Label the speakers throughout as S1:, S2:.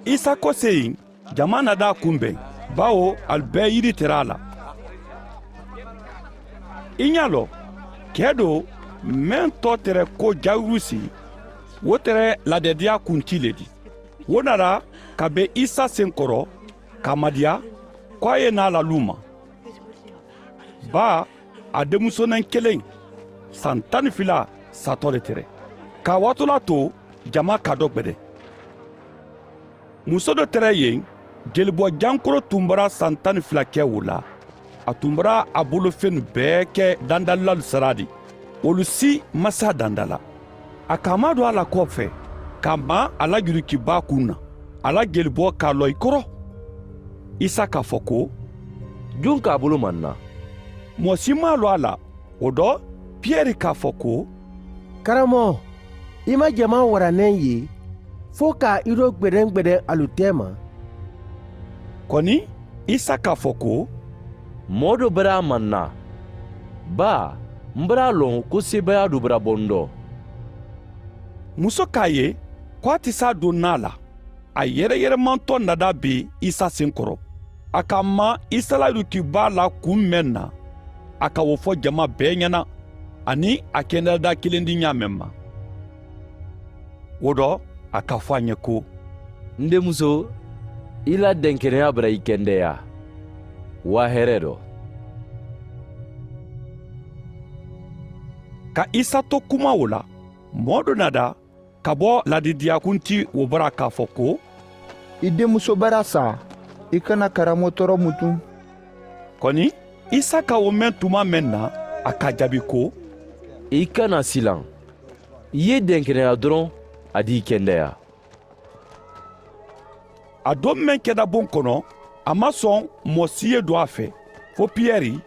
S1: isa ko se yen jama na da kunbɛn bawo ali bɛɛ yiri tɛrɛ a la i ɲa lɔ kɛ do mɛn tɔ tɛrɛ ko jawurusi wo tɛrɛ ladɛdiya kunti le di wo nara ka bɛn isa sen kɔrɔ ka madiya ko a ye n'a lalu ma ba a denmusonin kelen san 12 satɔ de tɛrɛ k'a watula to jama ka dɔ gbɛdɛ muso dɔ tɛrɛ yen jelibɔ jankoro tun bɔra san 12 kɛ o la a tun bɔra a bolofɛn bɛɛ kɛ dandalilalu sara de olu si ma se dandala a k'a ma don a la kɔfɛ k'a ma a la jurikiba kun na a la jelibɔ k'a lɔ i kɔrɔ isa k'a fɔ ko
S2: jun k'a bolo man na
S1: mɔgɔ si m'a lɔ a la o dɔ piyɛri k'a fɔ ko
S3: karamɔgɔ i ma jama waranen ye fo k'a iro gbɛdɛn alu tɛ ma
S1: kɔni isa k'a fɔ ko
S2: mɔɔ dɔ bɛra a man na ba n bɛra lɔn ko sebaya dɔ bɛra bɔ n dɔ
S1: muso k'a ye ko a tɛ se a don n'a la a yɛrɛyɛrɛmantɔ nada bɛ isa sen kɔrɔ a ka ma isa la yurukiba la kun mɛn na a ka o fɔ jama bɛɛ ɲɛna ani a kɛnɛda kelen di ɲa mɛn ma o dɔ a ka fɔ a ɲɛ ko
S2: n denmuso i la dɛnkɛnɛya bɛra i kɛndɛya wa hɛrɛ dɔ
S1: ka isa to kuma o la mɔɔ dɔ nada ka bɔ ladidiyakunti o bɔra k'a fɔ ko
S4: i denmuso bara sa i kana karamɔgɔ tɔɔrɔ mutu
S1: kɔni isa ka o mɛn tuma mɛn na a ka jaabi ko
S2: i kana silan i ye dɛnkɛnɛya dɔrɔn a di i kɛndɛya
S1: a don mɛn kɛda bon kɔnɔ a ma sɔn mɔgɔ si ye don a fɛ fo piyɛri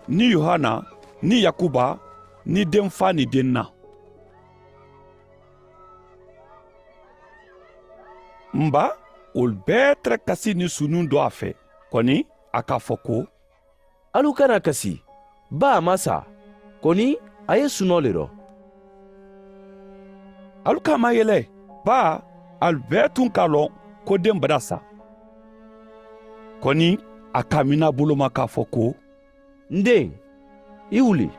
S1: ni yohana ni yakuba ni den fa ni den na nba olu bɛɛ tɛrɛ kasi ni sunu don a fɛ kɔni a k'a fɔ ko
S2: alu kana kasi ba a ma sa kɔni a ye sunɔ le rɔ
S1: alu k'a ma yɛlɛ ba alu bɛɛ tun k'a lɔn ko den bada sa kɔni a k'a mina boloma k'a fɔ ko
S2: n den i wuli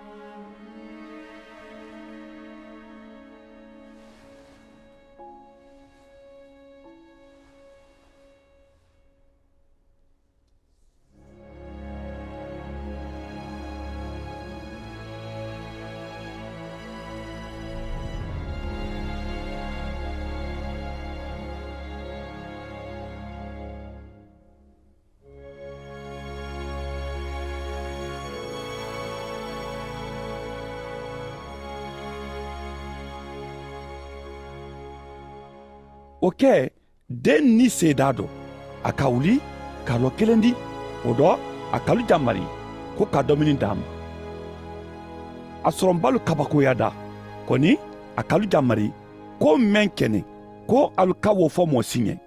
S1: o kɛ den ni seda dɔ a ka wuli k'a lɔ kelen di o dɔ a kalu jamari ko ka dɔmini d'a ma a sɔrɔnbalu kabakoya da kɔni a kalu jamari ko mɛn kɛnɛ ko alu ka wo fɔ mɔɔ si ɲɛ